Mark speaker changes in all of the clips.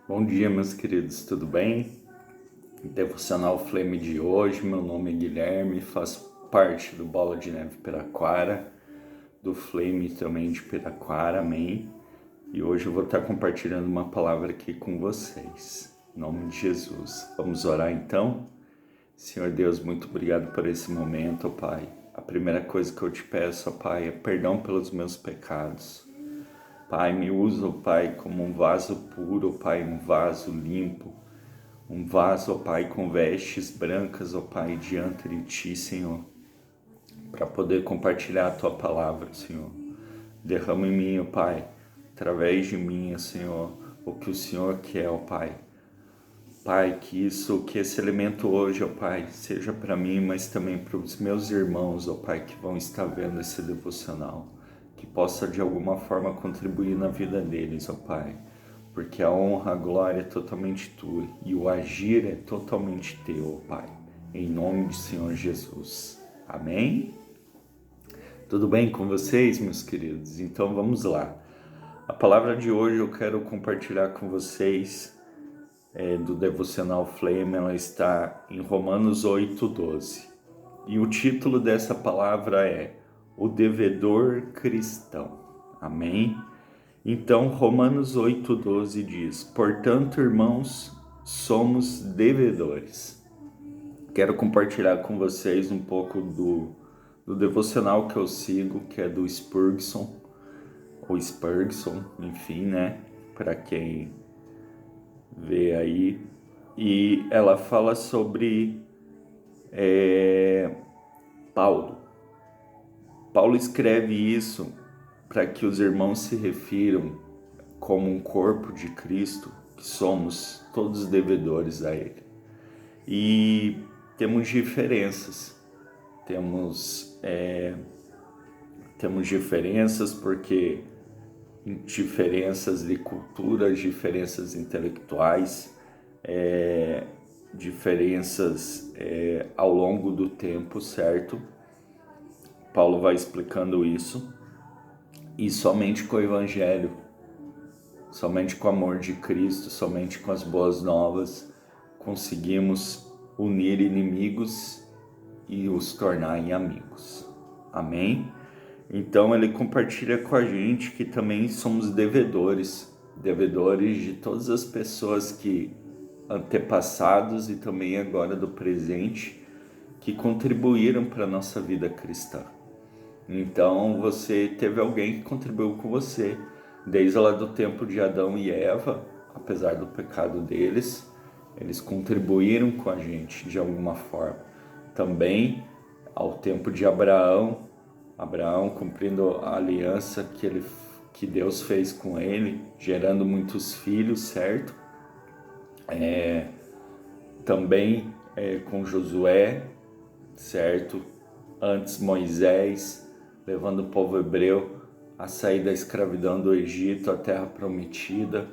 Speaker 1: Bom dia, meus queridos, tudo bem? Devocional Flame de hoje, meu nome é Guilherme, faço parte do Bola de Neve Piraquara, do Flame também de Piraquara, amém? E hoje eu vou estar compartilhando uma palavra aqui com vocês, em nome de Jesus. Vamos orar então? Senhor Deus, muito obrigado por esse momento, ó Pai. A primeira coisa que eu te peço, ó Pai, é perdão pelos meus pecados. Pai, me usa, ó Pai, como um vaso puro, ó Pai, um vaso limpo, um vaso, ó Pai, com vestes brancas, ó Pai, diante de Ti, Senhor, para poder compartilhar a Tua palavra, Senhor. Derrama em mim, ó Pai, através de mim, ó Senhor, o que o Senhor quer, ó Pai. Pai, que esse elemento hoje, ó Pai, seja para mim, mas também para os meus irmãos, ó Pai, que vão estar vendo esse devocional, que possa de alguma forma contribuir na vida deles, ó Pai, porque a honra, a glória é totalmente Tua e o agir é totalmente Teu, ó Pai, em nome do Senhor Jesus. Amém? Tudo bem com vocês, meus queridos? Então vamos lá. A palavra de hoje eu quero compartilhar com vocês do Devocional Flame, ela está em Romanos 8:12. E o título dessa palavra é O Devedor Cristão. Amém? Então, Romanos 8:12 diz: Portanto, irmãos, somos devedores. Quero compartilhar com vocês um pouco do devocional que eu sigo, que é do Spurgeon, ou Spurgeon, enfim, né? Para quem vê aí. E ela fala sobre Paulo. Paulo escreve isso para que os irmãos se refiram como um corpo de Cristo, que somos todos devedores a Ele. E temos diferenças. Temos diferenças porque diferenças de culturas, diferenças intelectuais, diferenças ao longo do tempo, certo? Paulo vai explicando isso, e somente com o Evangelho, somente com o amor de Cristo, somente com as boas novas, conseguimos unir inimigos e os tornar em amigos. Amém? Então ele compartilha com a gente que também somos devedores de todas as pessoas que antepassados e também agora do presente, que contribuíram para a nossa vida cristã. Então você teve alguém que contribuiu com você, desde lá do tempo de Adão e Eva, apesar do pecado deles, eles contribuíram com a gente de alguma forma. Também ao tempo de Abraão cumprindo a aliança que Deus fez com ele, gerando muitos filhos, certo? Também com Josué, certo? Antes Moisés, levando o povo hebreu a sair da escravidão do Egito à terra prometida.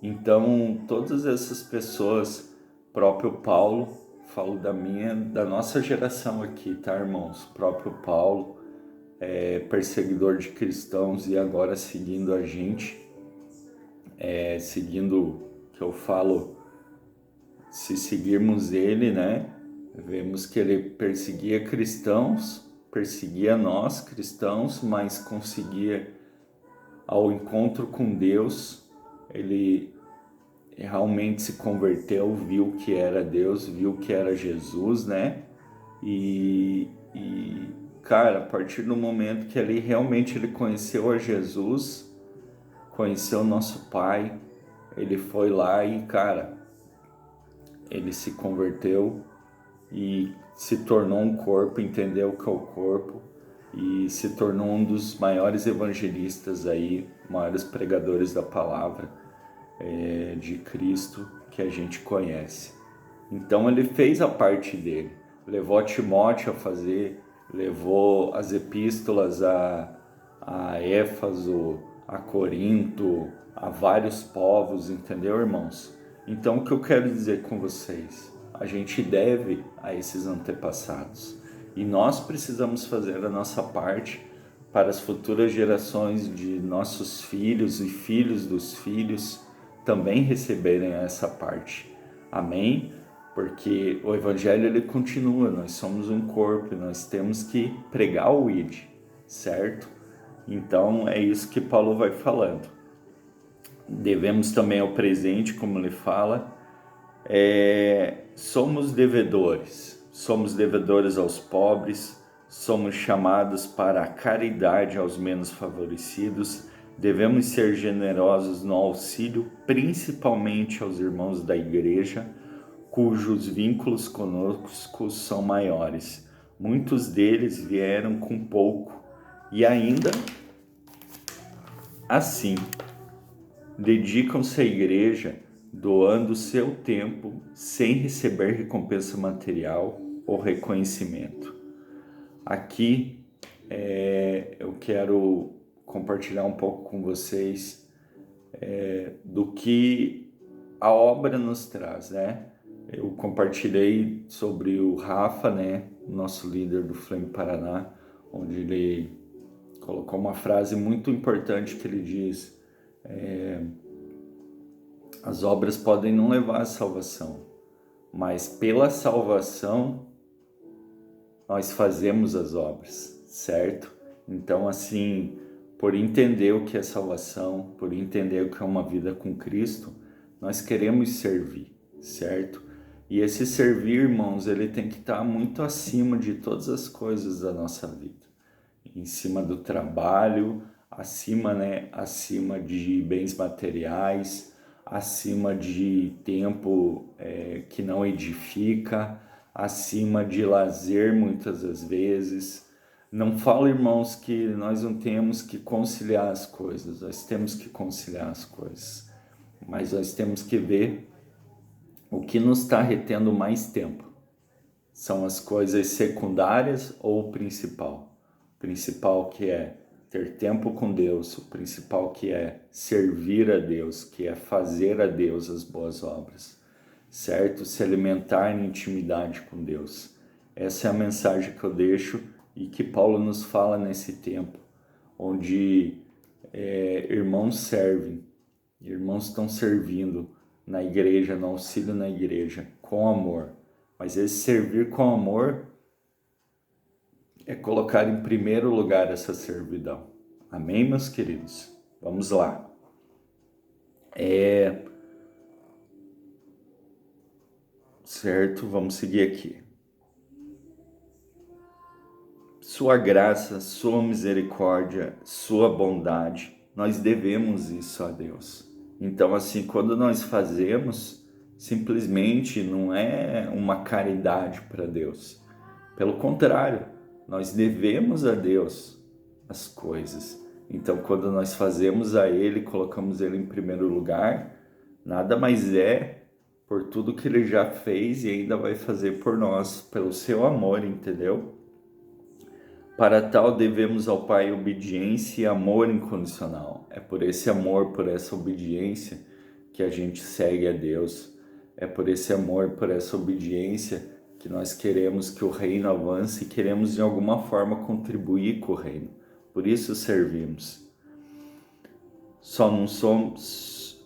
Speaker 1: Então, todas essas pessoas, próprio Paulo, falo da nossa geração aqui, tá, irmãos? Próprio Paulo, perseguidor de cristãos e agora seguindo a gente, seguindo, que eu falo, se seguirmos ele, né? Vemos que ele perseguia cristãos, perseguia nós cristãos, mas conseguia, ao encontro com Deus, ele realmente se converteu, viu que era Deus, viu que era Jesus, né? E cara, a partir do momento que ele conheceu a Jesus, conheceu o nosso Pai, ele foi lá e, cara, ele se converteu e se tornou um corpo, entendeu o que é o corpo e se tornou um dos maiores evangelistas aí, maiores pregadores da palavra de Cristo que a gente conhece. Então ele fez a parte dele, levou Timóteo a fazer, levou as epístolas a Éfeso, a Corinto, a vários povos, entendeu, irmãos? Então o que eu quero dizer com vocês? A gente deve a esses antepassados e nós precisamos fazer a nossa parte para as futuras gerações de nossos filhos e filhos dos filhos, também receberem essa parte. Amém? Porque o evangelho ele continua, nós somos um corpo, nós temos que pregar o id, certo? Então é isso que Paulo vai falando. Devemos também ao presente, como ele fala, somos devedores aos pobres, somos chamados para a caridade aos menos favorecidos, devemos ser generosos no auxílio, principalmente aos irmãos da igreja, cujos vínculos conosco são maiores. Muitos deles vieram com pouco e ainda assim dedicam-se à igreja, doando seu tempo sem receber recompensa material ou reconhecimento. Aqui eu quero compartilhar um pouco com vocês do que a obra nos traz, né? Eu compartilhei sobre o Rafa, né, nosso líder do Flame Paraná, onde ele colocou uma frase muito importante que ele diz: as obras podem não levar à salvação, mas pela salvação nós fazemos as obras, certo? Então, assim, por entender o que é salvação, por entender o que é uma vida com Cristo, nós queremos servir, certo? E esse servir, irmãos, ele tem que estar muito acima de todas as coisas da nossa vida. Em cima do trabalho, acima de bens materiais, acima de tempo que não edifica, acima de lazer muitas das vezes. Não falo, irmãos, que nós não temos que conciliar as coisas, nós temos que conciliar as coisas, mas nós temos que ver o que nos está retendo mais tempo. São as coisas secundárias ou o principal? O principal que é ter tempo com Deus, o principal que é servir a Deus, que é fazer a Deus as boas obras, certo? Se alimentar em intimidade com Deus. Essa é a mensagem que eu deixo e que Paulo nos fala nesse tempo, onde irmãos servem, irmãos estão servindo na igreja, no auxílio na igreja, com amor. Mas esse servir com amor é colocar em primeiro lugar essa servidão. Amém, meus queridos? Vamos lá. Certo, vamos seguir aqui. Sua graça, sua misericórdia, sua bondade, nós devemos isso a Deus. Então, assim, quando nós fazemos, simplesmente não é uma caridade para Deus. Pelo contrário, nós devemos a Deus as coisas. Então, quando nós fazemos a Ele, colocamos Ele em primeiro lugar, nada mais é por tudo que Ele já fez e ainda vai fazer por nós, pelo seu amor, entendeu? Para tal devemos ao Pai obediência e amor incondicional. É por esse amor, por essa obediência que a gente segue a Deus. É por esse amor, por essa obediência que nós queremos que o reino avance e queremos de alguma forma contribuir com o reino. Por isso servimos. Só não somos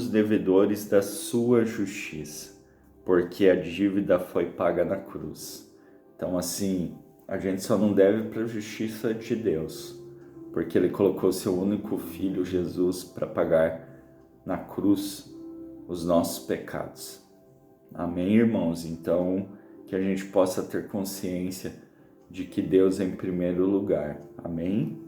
Speaker 1: devedores da sua justiça, porque a dívida foi paga na cruz. Então, assim, a gente só não deve para a justiça de Deus, porque Ele colocou seu único Filho, Jesus, para pagar na cruz os nossos pecados. Amém, irmãos? Então, que a gente possa ter consciência de que Deus é em primeiro lugar. Amém?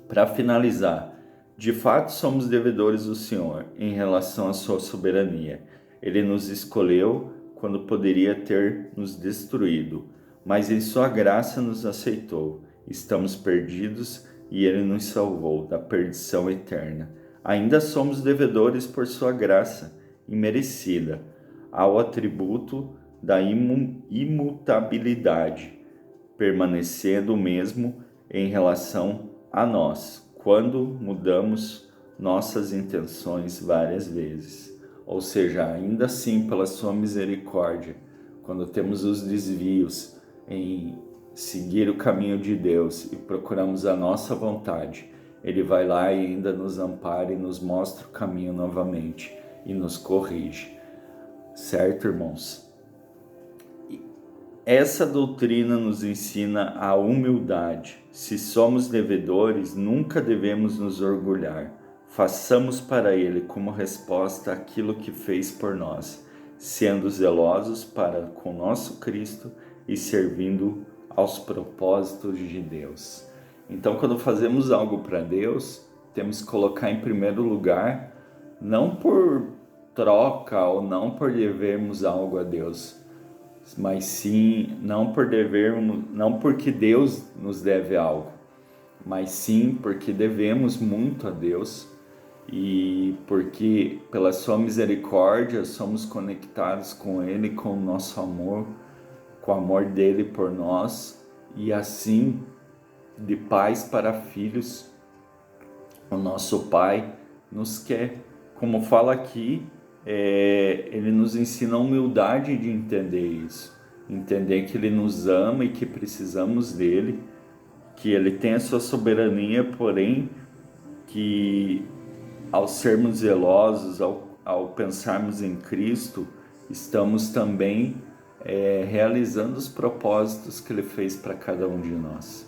Speaker 1: Para finalizar, de fato somos devedores do Senhor em relação à sua soberania. Ele nos escolheu quando poderia ter nos destruído, mas em sua graça nos aceitou. Estamos perdidos e Ele nos salvou da perdição eterna. Ainda somos devedores por sua graça imerecida, ao atributo da imutabilidade, permanecendo o mesmo em relação a nós, quando mudamos nossas intenções várias vezes. Ou seja, ainda assim, pela sua misericórdia, quando temos os desvios em seguir o caminho de Deus e procuramos a nossa vontade, Ele vai lá e ainda nos ampara e nos mostra o caminho novamente e nos corrige. Certo, irmãos? Essa doutrina nos ensina a humildade. Se somos devedores, nunca devemos nos orgulhar. Façamos para Ele como resposta aquilo que fez por nós, sendo zelosos para com nosso Cristo e servindo aos propósitos de Deus. Então, quando fazemos algo para Deus, temos que colocar em primeiro lugar, não por troca ou não por devermos algo a Deus, mas sim não por devermos, não porque Deus nos deve algo, mas sim porque devemos muito a Deus e porque pela sua misericórdia somos conectados com Ele, com o nosso amor, com o amor dele por nós, e assim de pais para filhos o nosso Pai nos quer. Como fala aqui, ele nos ensina a humildade de entender isso, entender que ele nos ama e que precisamos dele, que ele tem a sua soberania, porém que ao sermos zelosos, ao pensarmos em Cristo, estamos também realizando os propósitos que ele fez para cada um de nós,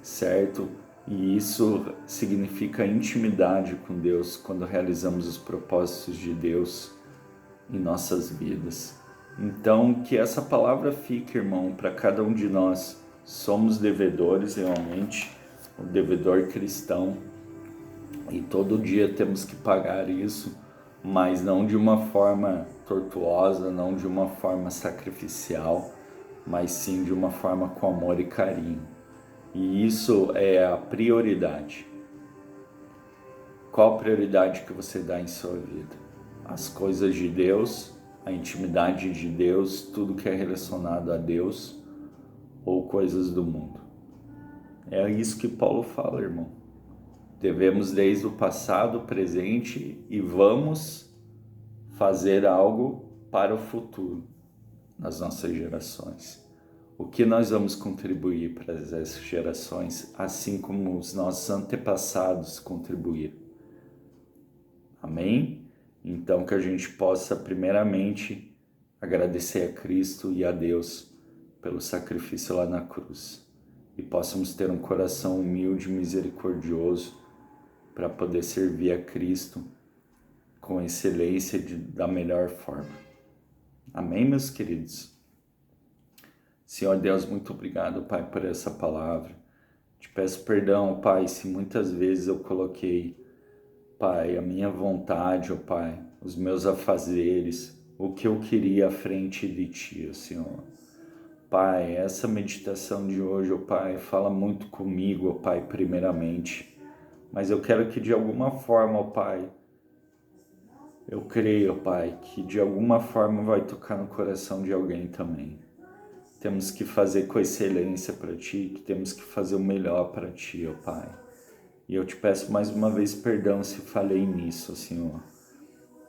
Speaker 1: certo? E isso significa intimidade com Deus quando realizamos os propósitos de Deus em nossas vidas. Então, que essa palavra fique, irmão, para cada um de nós. Somos devedores, realmente, o devedor cristão, e todo dia temos que pagar isso, mas não de uma forma tortuosa, não de uma forma sacrificial, mas sim de uma forma com amor e carinho. E isso é a prioridade. Qual a prioridade que você dá em sua vida? As coisas de Deus, a intimidade de Deus, tudo que é relacionado a Deus, ou coisas do mundo? É isso que Paulo fala, irmão. Devemos desde o passado, presente, e vamos fazer algo para o futuro, nas nossas gerações. O que nós vamos contribuir para essas gerações, assim como os nossos antepassados contribuíram? Amém? Então que a gente possa primeiramente agradecer a Cristo e a Deus pelo sacrifício lá na cruz, e possamos ter um coração humilde e misericordioso para poder servir a Cristo com excelência da melhor forma. Amém, meus queridos? Senhor Deus, muito obrigado, Pai, por essa palavra. Te peço perdão, Pai, se muitas vezes eu coloquei, Pai, a minha vontade, ó Pai, os meus afazeres, o que eu queria à frente de Ti, ó Senhor. Pai, essa meditação de hoje, ó Pai, fala muito comigo, ó Pai, primeiramente. Mas eu quero que de alguma forma, ó Pai, eu creio, ó Pai, que de alguma forma vai tocar no coração de alguém também. Temos que fazer com excelência para Ti, que temos que fazer o melhor para Ti, ó Pai. E eu te peço mais uma vez perdão se falhei nisso, ó Senhor.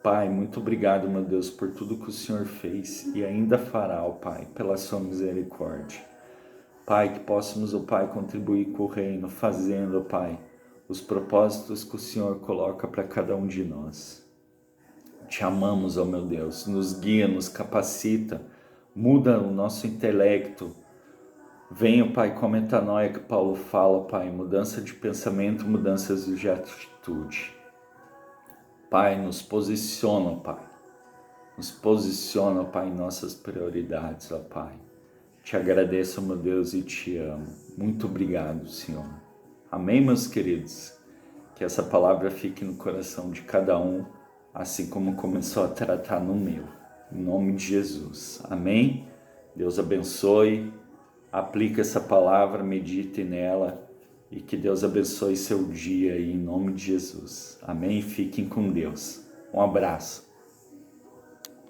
Speaker 1: Pai, muito obrigado, meu Deus, por tudo que o Senhor fez e ainda fará, ó Pai, pela sua misericórdia. Pai, que possamos, ó Pai, contribuir com o reino, fazendo, ó Pai, os propósitos que o Senhor coloca para cada um de nós. Te amamos, ó meu Deus, nos guia, nos capacita, muda o nosso intelecto. Venha, Pai, com a metanoia que Paulo fala, Pai, mudança de pensamento, mudanças de atitude. Pai, nos posiciona, Pai. Nos posiciona, Pai, em nossas prioridades, ó Pai. Te agradeço, meu Deus, e te amo. Muito obrigado, Senhor. Amém, meus queridos? Que essa palavra fique no coração de cada um, assim como começou a tratar no meu. Em nome de Jesus. Amém? Deus abençoe. Aplique essa palavra, medite nela e que Deus abençoe seu dia aí, em nome de Jesus. Amém? Fiquem com Deus. Um abraço.